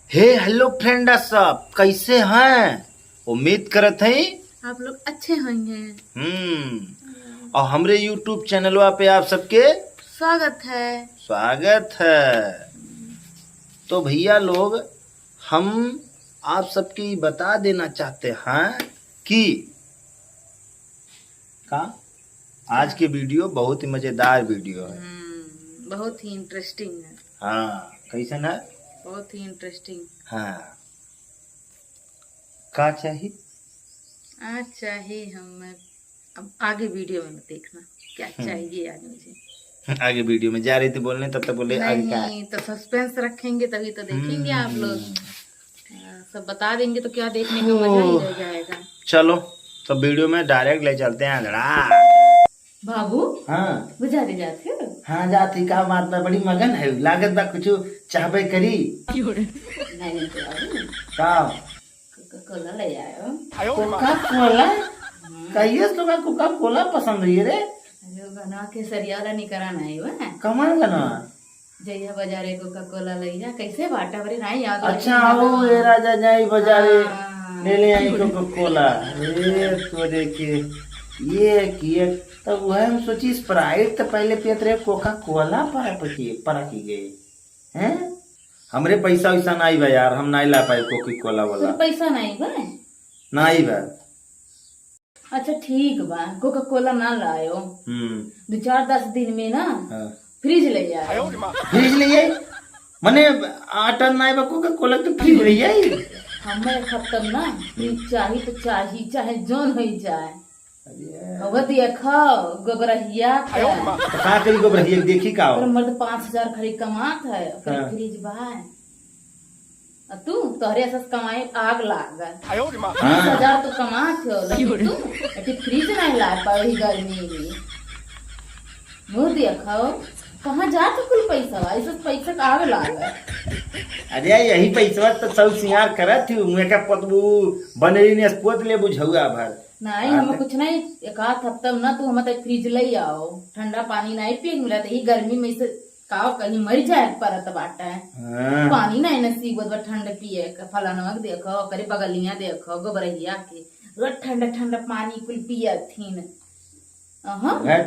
हे hello friend सब कैसे हैं। उम्मीद करत हैं आप लोग अच्छे होंगे। और हमरे यूट्यूब चैनलवा पे आप सबके स्वागत है। स्वागत है। तो भैया लोग हम आप सबके बता देना चाहते हैं कि का आज के वीडियो बहुत ही मजेदार वीडियो है। बहुत ही इंटरेस्टिंग है। हाँ कैसन है, बहुत ही इंटरेस्टिंग। हाँ का चाहिए आज चाहिए हमें, अब आगे वीडियो में देखना क्या चाहिए आज मुझे। आगे वीडियो में जा रही थी बोलने तब तक बोले आगे क्या है? नहीं तो सस्पेंस रखेंगे तभी तो देखेंगे आप लोग। सब बता देंगे तो क्या देखने का मजा ही रह जाएगा। चलो तो वीडियो में डायरेक्ट ले चलते हैं लड़ा। बाबू हाँ बुझाने जाते हो? हाँ जाती का बात में बड़ी मगन है, लागत बा कुछ चाहबे करी नहीं तो का कोला ले आयो। कोका कोला कहिए तो का कोका कोला पसंद है रे। अरे बना के सरियाला निकरा नहीं हुआ कमान गना जइया बाजारे कोका कोला लइया कैसे बाटा बरे नहीं याद। अच्छा आओ ये राजा जाई बाजारे ले आई कोका कोला। ये तो देखिए ये किए तब वह हम सोची स्प्राइट तो पहले पियत रहे, कोका कोला पर की गई हैं। हमरे पैसा वैसा नहीं बा यार, हम नहीं ला पाए कोका कोला वाला। पैसा नहीं बा नहीं बा। अच्छा ठीक बा कोका कोला ना लायो। 2-4-10 दिन में ना फ्रिज ले आयो। फ्रिज ले आई मने आटा नहीं बा कोका कोला तो फ्रिज ले आई। हमें खत्म ना फ्रिज चाहिए तो चाहिए चाहे जोन हो जाए। अब देखो गोबरहिया तो का करी गोबरहिया देखी का हो? मर्द 5,000 खरीद कमात है फ्रिज बा। तू तोहरे ऐसा कमाए आग लाग 20,000 तो कमात हो लेकिन तू फ्रिज नहीं ला पाई गर्मी में। मुँह देखो कहाँ जा तो कुल पैसा ऐसा पैसा का आग लाग। अरे यही पैसा तो सब सिंगार करत थी मुँह का पतबू बनरी ने पोत ले बुझौआ भर नहीं हमें कुछ नहीं। एक आध हफ्ता ना तू हमें फ्रिज ले आओ, ठंडा पानी नहीं पिए मिला तो गर्मी में से काओ कहीं मर जाए परत बाटा है। पानी नहीं नसीब होत बा ठंड पिए फलानवा देखो करे बगलिया देखो गोबरहिया के रोज ठंडा ठंडा पानी कुल पिया थीन।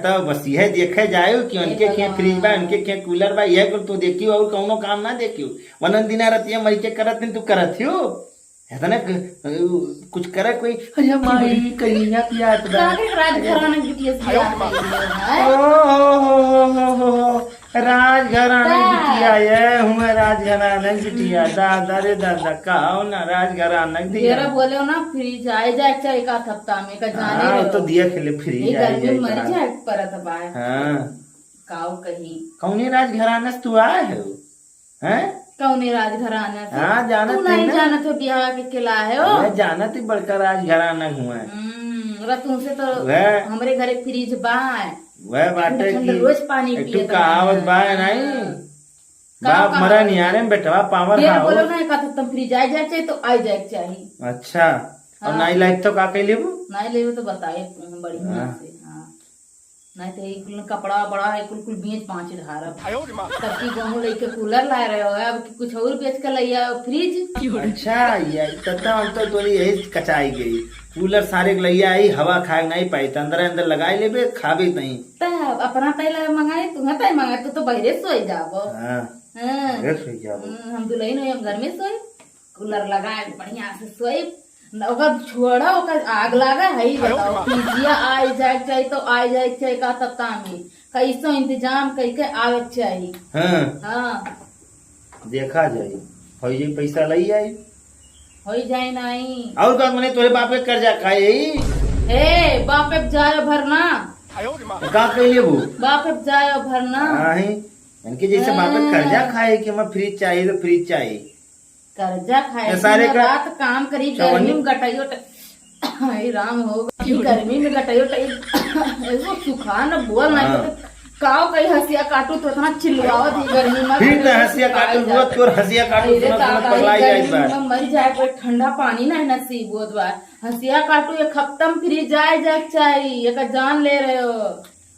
तो बस यह देखे जाए कि उनके क्या फ्रिज बा उनके क्या कूलर बा, यह तो देखियो और कौनो काम ना देखियो। वनन दिना रतिया मर के करत नहीं तू करत हो ऐसा ना कुछ करे कोई। अरे माई कहिया पिया राजघराना बिटिया ये हुए राजघराना बिटिया दादा रे दादा कहो ना राजघराना दिया बोले ना फ्रिज आए जाए चाहे एक हफ्ता में का जाने तो दिया खेले फ्रिज मर जाए परत बा। हाँ काओ कहीं कौने राजघराना तू आए है कौने राजघराना से? हाँ जानत तू नहीं जानत हो बिहार के किला है हो? मैं जानत ही बड़का राजघराना हुआ तुमसे तो हमारे घरे फ्रिज बा वह बाटे की रोज पानी तू कहावत बा नहीं बाप मरा नहीं आ रहे बेटवा पावर बोलो ना एक तुम फ्रिज आ जाए चाहिए तो आ जाए चाहिए। अच्छा और नहीं लाइक तो का कह लेबू नहीं लेबू तो बताए बढ़िया से। नहीं तो एक कपड़ा बड़ा है कुल कुल बेच 5 धारा तब की गेहूँ लेके कूलर ला रहे हो अब कुछ और बेच कर लिया फ्रिज। अच्छा ये तो तोरी यही कचाई गई कूलर सारे लैया आई हवा खाए नहीं पाई तो अंदर अंदर लगाए लेबे खाबे नहीं तब अपना पहले मंगाए तुम्हें तय मंगाए तो बहरे सोई जाबो। हम दुल्हन हो घर में सोए कूलर लगाए बढ़िया से सोए छोड़ा ओकर आग लगा है बताओ फ्रिजिया आ जाए चाहिए तो आ जाए चाहिए का तत्ता में कैसो इंतजाम करके आवे चाहिए। हाँ देखा जाए हो जाए पैसा लई आई हो जाए नहीं और का मने तोरे बापे कर्जा खाए हे बापे जायो भरना का कह लेबू बापे जायो भरना नहीं इनके जैसे बापे कर्जा खाए कि मैं फ्रिज चाहिए तो फ्रिज चाहिए कर्जा खाए सारे रात काम करी गर्मी में गटाइयो राम हो गर्मी में गटाइयो एगो सुखा न बोल नहीं काओ कई हंसिया काटू तो इतना चिल्लावत ही गर्मी में फिर तो हंसिया काटू रोज तोर हंसिया काटू पगलाई जाई बा मर जाए पर ठंडा पानी नहीं नसीब होत बा हंसिया काटू ये खत्म फ्री जाए जाए चाहिए एक जान ले रहे हो।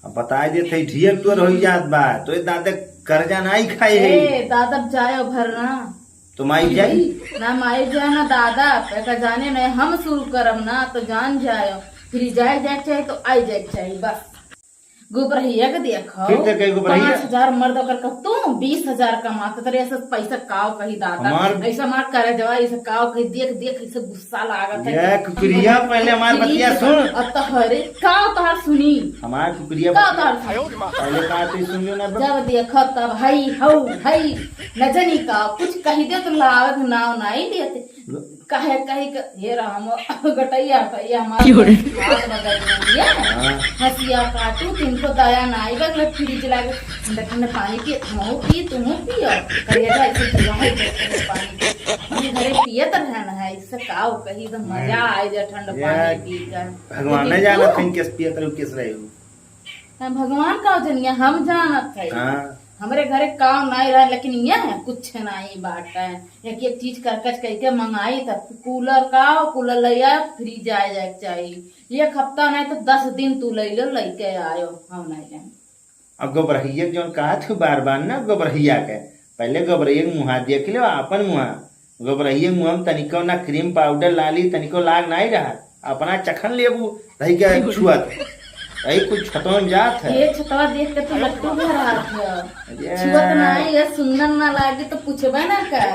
अब बता देते ढियर तोर हो जात बा तो दादा कर्जा नहीं खाए दादा जाए भरना तो माई जाई ना माई जाए ना दादा पैका जाने नहीं हम शुरू करम ना तो जान जायो फिर जाए चाहिए तो आई जाए चाहिए बस गोबरहिया के देखो फिर तो कई गोबरहिया 5,000 मर्द कर तू 20,000 कमाता तेरे ऐसा पैसा काव कही दादा ऐसा मार करे जवा ऐसा काव कही देख देख ऐसे गुस्सा लागत है ये कुकुरिया पहले हमार बतिया सुन अब तो हरे काव तोहार सुनी हमार कुकुरिया काव तोहार पहले कहा तो सुन लो ना जब देखो तब हई हऊ हई न जनी का कुछ कही दे तो लावत नाव नहीं देते कहे कही हे राम गटैया भैया हमारे हंसिया काटू तिनको दया नाई बगल फ्रिज लागे ठंडा ठंडा पानी पिए तुम पियो करिएगा ऐसे पानी घरे पिए तो रहना है इससे काव कही तो मजा आए जा ठंडा पानी पी कर भगवान ने जाना था किस पिए तो किस रहे हो भगवान का जनिया हम जानत है हमारे घरे काम नहीं रहा लेकिन ये है कुछ नहीं बाट है एक एक चीज करकच करके मंगाई तब कूलर का कूलर लिया फ्रिज आ जाए चाहिए एक हफ्ता नहीं तो 10 दिन तू ले लो लेके आयो हम नहीं जाए अब गोबरहिया जो कहा था बार बार ना गोबरहिया के पहले गोबरहिया के मुहा देख लो अपन मुहा गोबरहिया मुहा में तनिको ना क्रीम पाउडर लाली तनिको लाग नहीं रहा अपना चखन लेबू रही के छुअत यही कुछ छतवन जात है ये छतवा देख के तो लट्टू भरा है छुअत नहीं ये सुंदर ना लागे तो पूछबे ना कर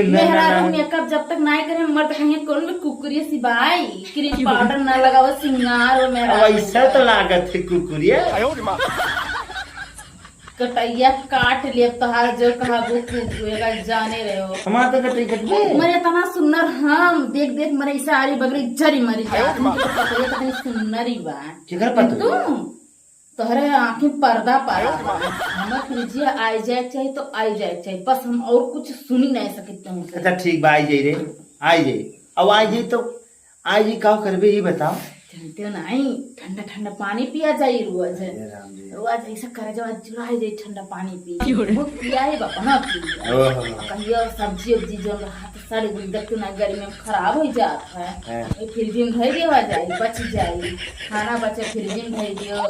मेहरा मेकअप जब तक नहीं करे मर्द कहीं कौन में कुकुरिया सिबाई क्रीम पाउडर ना लगाओ सिंगार और मेहरा ऐसा तो लागत है कुकुरिया कटैया काट लिए तोहार जो कहा वो कुकुएगा जाने रहे हो हमारा तो कटई कटबे मरे तना सुन्नर हम देख देख मरे सारी बगरी जरी मरी जा कटैया तो सुन्नरी बा केकर पता तू तोहरे आंखें पर्दा पाया हम फ्रिजिया आई जाए चाहिए तो आई जाए चाहिए बस हम और कुछ सुनी नहीं सकते तुमसे अच्छा ठीक बा आई जाई रे आई जाई अब आई जाई तो आई जी का करबे ही बताओ जानते नहीं ठंडा ठंडा पानी पिया जाए रोज रोज ऐसा करे जब जुलाई जाए ठंडा पानी पी वो पियाए बापा ना कहियो सब्जी उब्जी जो हाथ साड़ी गुड़ी देखते ना गर्मी में खराब हो जाता है फ्रिज में धई देवा जाए बच जाए खाना बचे फ्रिज में धई दियो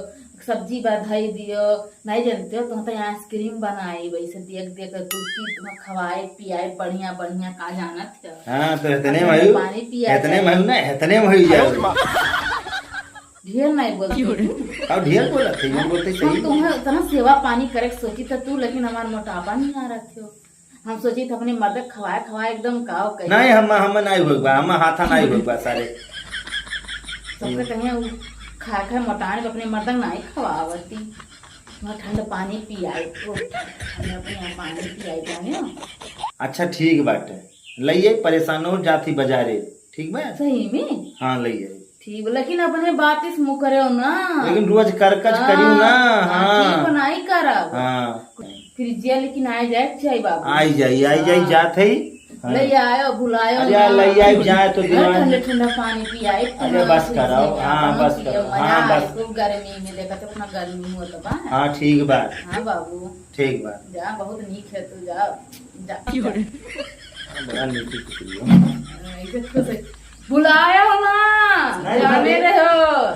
सब्जी धई दियो नहीं जानते हो तुम तो आइसक्रीम बनाई वैसे देख देख कुर्ती तुम खवाए पियाए बढ़िया बढ़िया का जानत है हां तो इतने मयू पानी पिया इतने मयू ना इतने मयू जाओ ढेर नहीं बोलते अब ढेर बोला थे मैं बोलते सही तुम्हें इतना सेवा पानी करे सोची तो तू लेकिन हमारा मोटापा नहीं आ रहा थे हम सोची थे अपने मर्द खवाए खवाए एकदम काव कहीं नहीं हम नहीं होगा हम हाथा नहीं होगा सारे सबके कहीं खा खा मोटाने पे अपने मर्द नहीं खवावती मैं ठंडा पानी पियाई तो हमने अपने पानी पियाई जाने अच्छा ठीक बात लइए परेशान हो जाती बाजारे ठीक बा सही में हाँ लइए ठीक लेकिन अपने बात इस मुँह करे हो ना लेकिन रोज करकच करियो ना हाँ नहीं करब हाँ फ्रिजिया लेकिन आ जाए चाहिए बाबू आई जाई जात है ले आयो बुलायो अरे ले आई जाए तो ठंडा ठंडा पानी पियाए अरे बस कराओ हाँ बस करो हाँ बस गर्मी में देखा तो अपना गर्मी हो तो बा हाँ ठीक बा हाँ बाबू ठीक बा जा बहुत नीक है तू जा बड़ा नीक बुलायो ना जाने रहो